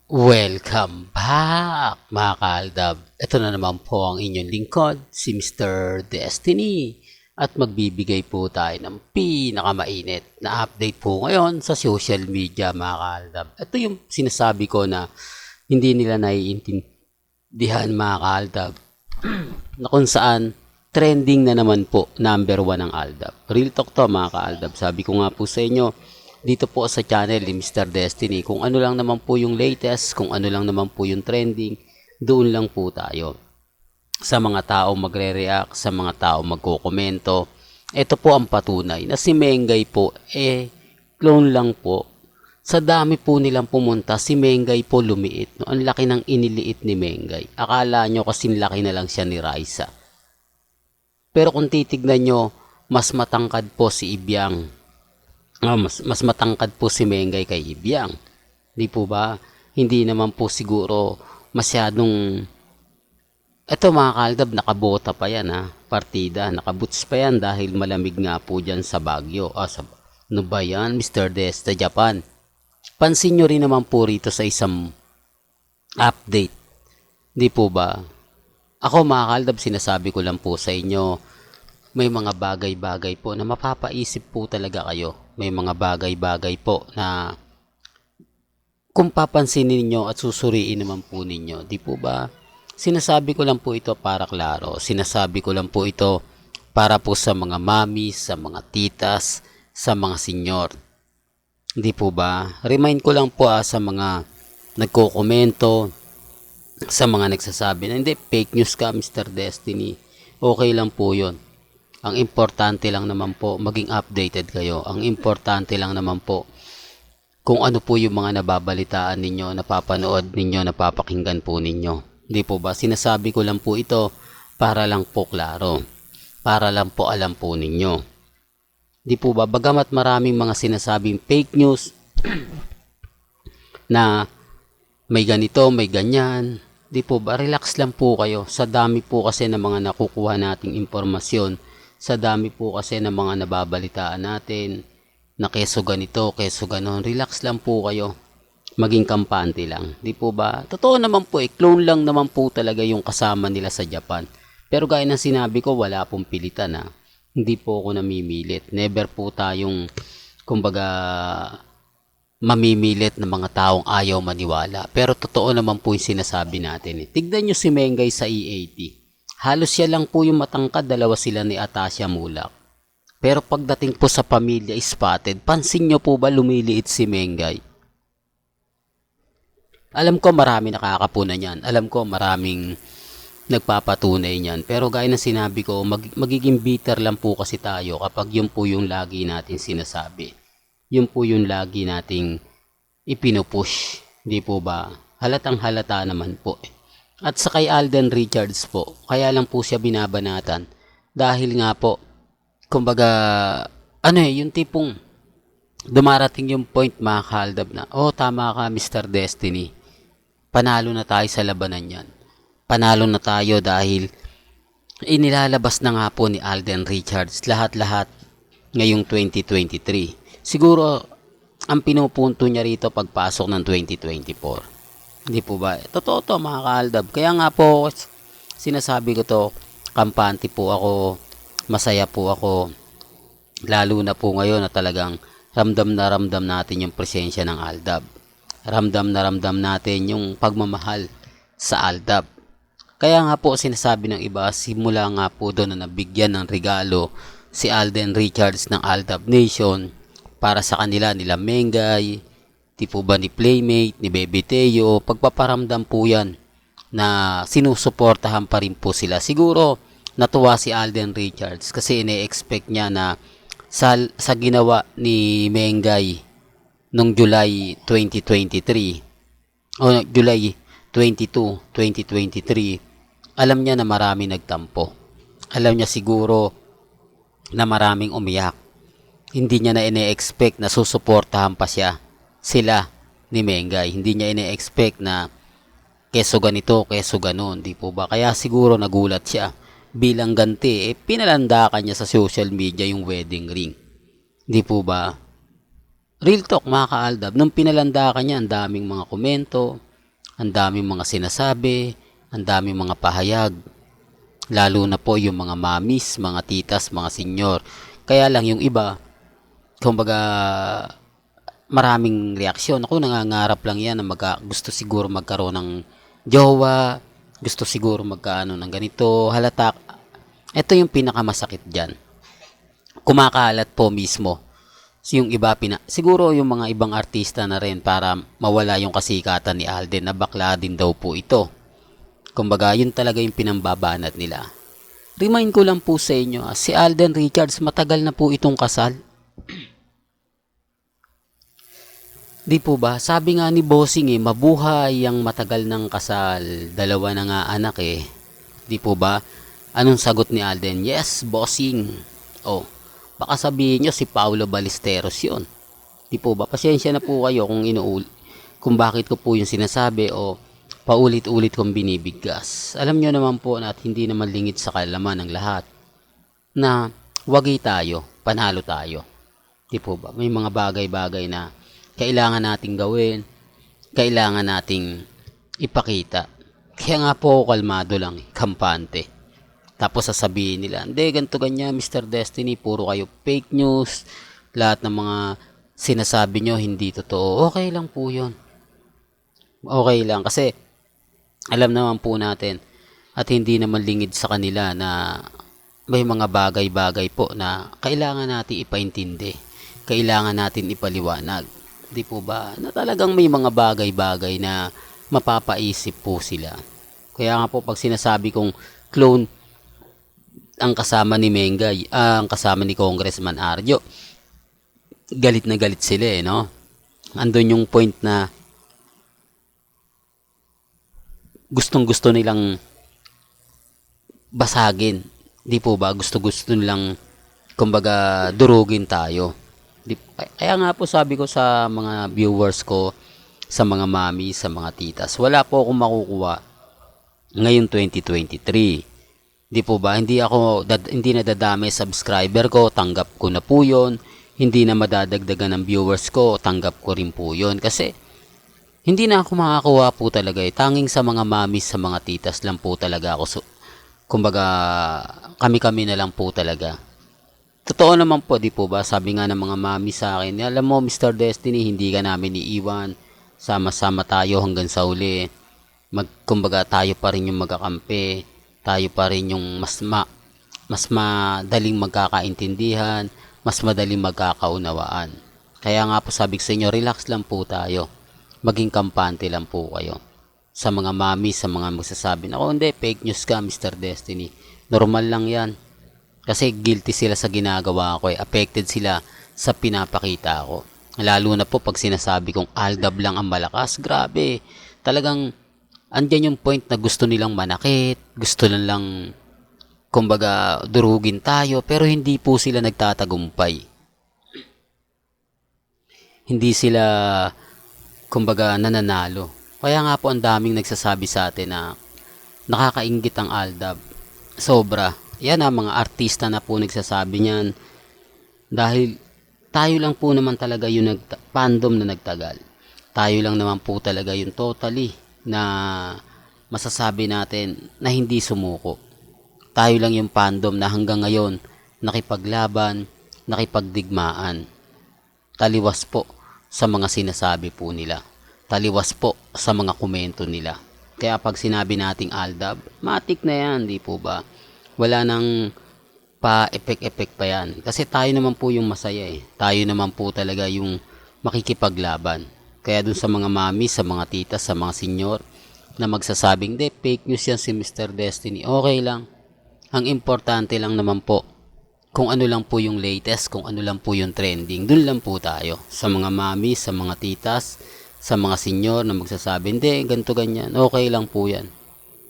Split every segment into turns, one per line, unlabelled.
Welcome back mga kaaldab. Ito na naman po ang inyong lingkod, si Mr. Destiny. At magbibigay po tayo ng pinakamainit na update po ngayon sa social media mga kaaldab. Ito yung sinasabi ko na hindi nila naiintindihan mga kaaldab. Na kung saan trending na naman po number 1 ang Aldab. Real talk to mga kaaldab. Sabi ko nga po sa inyo, dito po sa channel ni Mr. Destiny, kung ano lang naman po yung latest, kung ano lang naman po yung trending, doon lang po tayo. Sa mga tao magre-react, sa mga tao magkokomento, ito po ang patunay na si Mengay po, clone lang po. Sa dami po nilang pumunta, si Mengay po lumiit. No? Ang laki ng iniliit ni Mengay. Akala nyo kasing laki na lang siya ni Raisa. Pero kung titignan nyo, mas matangkad po si Ibiang. Mas matangkad po si Mengay kay Ibiang. Di po ba? Hindi naman po siguro masyadong... Ito mga kaaldab, nakabota pa yan ha. Partida, nakaboots pa yan dahil malamig nga po dyan sa Baguio. Ano ba yan, Mr. Des, sa Japan? Pansin nyo rin naman po rito sa isang update. Di po ba? Ako mga kaaldab, sinasabi ko lang po sa inyo, may mga bagay-bagay po na mapapaisip po talaga kayo. May mga bagay-bagay po na kung papansinin ninyo at susuriin naman po ninyo, di po ba? Sinasabi ko lang po ito para klaro. Sinasabi ko lang po ito para po sa mga mami, sa mga titas, sa mga senyor. Di po ba? Remind ko lang po sa mga nagko-komento, sa mga nagsasabi na hindi, fake news ka Mr. Destiny. Okay lang po yun. Ang importante lang naman po, maging updated kayo. Ang importante lang naman po, kung ano po yung mga nababalitaan ninyo, napapanood ninyo, napapakinggan po ninyo. Di po ba? Sinasabi ko lang po ito para lang po klaro. Para lang po alam po ninyo. Di po ba? Bagamat maraming mga sinasabing fake news na may ganito, may ganyan. Di po ba? Relax lang po kayo. Sa dami po kasi ng mga nakukuha nating impormasyon, sa dami po kasi ng mga nababalitaan natin na keso ganito, keso ganon, relax lang po kayo. Maging kampante lang. Di po ba? Totoo naman po, clone lang naman po talaga yung kasama nila sa Japan. Pero gaya ng sinabi ko, wala pong pilitan ha. Hindi po ako namimilit. Never po tayong, kumbaga, mamimilit ng mga taong ayaw maniwala. Pero totoo naman po yung sinasabi natin. Tignan nyo si Mengay sa E80. Halos siya lang po yung matangkad, dalawa sila ni Atasha Mulak. Pero pagdating po sa pamilya spotted, pansin nyo po ba lumiliit si Mengay? Alam ko marami nakakapunan yan. Alam ko maraming nagpapatunay niyan. Pero gaya ng sinabi ko, magiging bitter lang po kasi tayo kapag yun po yung lagi natin sinasabi. Yun po yung lagi nating ipinupush. Di po ba? Halatang halata naman po. At sa kay Alden Richards po, kaya lang po siya binabanatan. Dahil nga po, kumbaga, yung tipong dumarating yung point mga kaaldab na, oh tama ka Mr. Destiny. Panalo na tayo sa labanan yan. Panalo na tayo dahil inilalabas na nga po ni Alden Richards lahat-lahat ngayong 2023. Siguro ang pinupunto niya rito pagpasok ng 2024. Hindi po ba? Totoo to mga kaaldab. Kaya nga po sinasabi ko to, kampante po ako, masaya po ako. Lalo na po ngayon na talagang ramdam na ramdam natin yung presensya ng Aldab. Ramdam na ramdam natin yung pagmamahal sa Aldab. Kaya nga po sinasabi ng iba, simula nga po doon na nabigyan ng regalo si Alden Richards ng Aldab Nation para sa kanila, nila Mengay, tipo ba ni Playmate, ni Bebe Teo, pagpaparamdam po yan na sinusuportahan pa rin po sila. Siguro natuwa si Alden Richards kasi ine-expect niya na sa ginawa ni Mengay noong July 2023 o July 22, 2023, alam niya na marami nagtampo. Alam niya siguro na maraming umiyak. Hindi niya na ine-expect na susuportahan pa sila ni Mengay. Hindi niya ine-expect na keso ganito, keso ganon. Di po ba? Kaya siguro nagulat siya. Bilang ganti, pinalandakan niya sa social media yung wedding ring. Di po ba? Real talk mga kaaldab, nung pinalandakan niya, ang daming mga komento, Ang daming mga sinasabi, ang daming mga pahayag, lalo na po yung mga mamis, mga titas, mga senyor. Kaya lang yung iba, kumbaga maraming reaksyon. Ako nangangarap lang yan na gusto siguro magkaroon ng jowa, gusto siguro magkaano ng ganito, halata. Ito yung pinakamasakit dyan. Kumakalat po mismo. Yung iba siguro yung mga ibang artista na rin para mawala yung kasikatan ni Alden na bakla din daw po ito. Kumbaga yun talaga yung pinambabanat nila. Remind ko lang po sa inyo, si Alden Richards matagal na po itong kasal. Di po ba? Sabi nga ni Bossing mabuhay ang matagal ng kasal. Dalawa na nga anak Di po ba? Anong sagot ni Alden? Yes, Bossing. Oh, baka sabihin nyo si Paulo Ballesteros yun. Di po ba? Pasensya na po kayo kung bakit ko po yung sinasabi o paulit-ulit kong binibigkas. Alam nyo naman po na hindi naman lingid sa kalaman ng lahat na wagi tayo, panalo tayo. Di po ba? May mga bagay-bagay na kailangan nating gawin, kailangan nating ipakita. Kaya nga po kalmado lang, kampante. Tapos sasabihin nila, hindi, ganito ganyan, Mr. Destiny, puro kayo fake news, lahat ng mga sinasabi nyo hindi totoo. Okay lang po yun. Okay lang, kasi alam naman po natin at hindi naman lingid sa kanila na may mga bagay-bagay po na kailangan natin ipaintindi, kailangan natin ipaliwanag. Di po ba? Na talagang may mga bagay-bagay na mapapaisip po sila. Kaya nga po pag sinasabi kong clone ang kasama ni Mengay, ang kasama ni Congressman Arjo, galit na galit sila no? Andun yung point na gustong-gusto nilang basagin. Di po ba? Gusto-gusto nilang kumbaga durugin tayo. Kaya nga po sabi ko sa mga viewers ko, sa mga mami, sa mga titas, wala po akong makukuha ngayon 2023. Di po ba? Hindi na dadami subscriber ko, tanggap ko na po yun. Hindi na madadagdagan ng viewers ko, tanggap ko rin po yun. Kasi hindi na ako makakuha po talaga Tanging sa mga mamis, sa mga titas lang po talaga ako. Kumbaga, kami-kami na lang po talaga. Totoo naman po, di po ba? Sabi nga ng mga mami sa akin, alam mo, Mr. Destiny, hindi ka namin iiwan. Sama-sama tayo hanggang sa uli. Kumbaga, tayo pa rin yung magkakampi. Tayo pa rin yung mas madaling magkakaintindihan, mas madaling magkakaunawaan. Kaya nga po sabi ko sa inyo, relax lang po tayo. Maging kampante lang po kayo. Sa mga mami, sa mga magsasabi na, hindi, fake news ka, Mr. Destiny. Normal lang yan. Kasi guilty sila sa ginagawa ko affected sila sa pinapakita ko. Lalo na po pag sinasabi kong Aldab lang ang malakas, grabe. Talagang andyan yung point na gusto nilang manakit, gusto nilang kumbaga durugin tayo, pero hindi po sila nagtatagumpay. Hindi sila kumbaga nananalo. Kaya nga po ang daming nagsasabi sa atin na nakakainggit ang Aldab. Sobra. Yan ang mga artista na po nagsasabi niyan. Dahil tayo lang po naman talaga yung fandom na nagtagal. Tayo lang naman po talaga yung totally na masasabi natin na hindi sumuko. Tayo lang yung fandom na hanggang ngayon nakipaglaban, nakipagdigmaan. Taliwas po sa mga sinasabi po nila. Taliwas po sa mga komento nila. Kaya pag sinabi nating Aldab, matik na yan, di po ba? Wala nang pa-epek-epek pa yan. Kasi tayo naman po yung masaya Tayo naman po talaga yung makikipaglaban. Kaya dun sa mga mami, sa mga tita, sa mga senyor na magsasabing, fake news yan si Mr. Destiny. Okay lang. Ang importante lang naman po, kung ano lang po yung latest, kung ano lang po yung trending, dun lang po tayo. Sa mga mami, sa mga titas, sa mga senyor na magsasabi, ganito ganyan, okay lang po yan.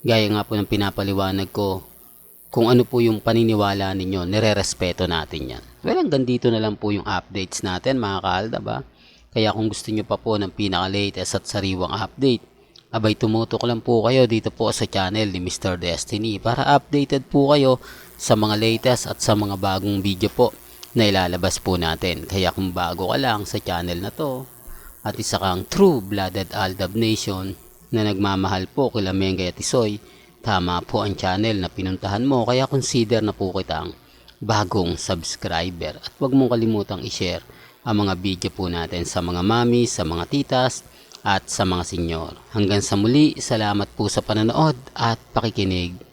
Gaya nga po ng pinapaliwanag ko, kung ano po yung paniniwala ninyo, nire-respeto natin yan. Well, hanggang dito na lang po yung updates natin mga kaalda ba? Kaya kung gusto nyo pa po ng pinaka-latest at sariwang update, abay tumutok lang po kayo dito po sa channel ni Mr. Destiny para updated po kayo sa mga latest at sa mga bagong video po na ilalabas po natin. Kaya kung bago ka lang sa channel na to at isa kang true-blooded Aldab Nation, na nagmamahal po kila Mengay at Isoy, tama po ang channel na pinuntahan mo, kaya consider na po kitang bagong subscriber. At huwag mong kalimutang i-share ang mga video po natin sa mga mami, sa mga titas, at sa mga senyor. Hanggang sa muli, salamat po sa panonood at pakikinig.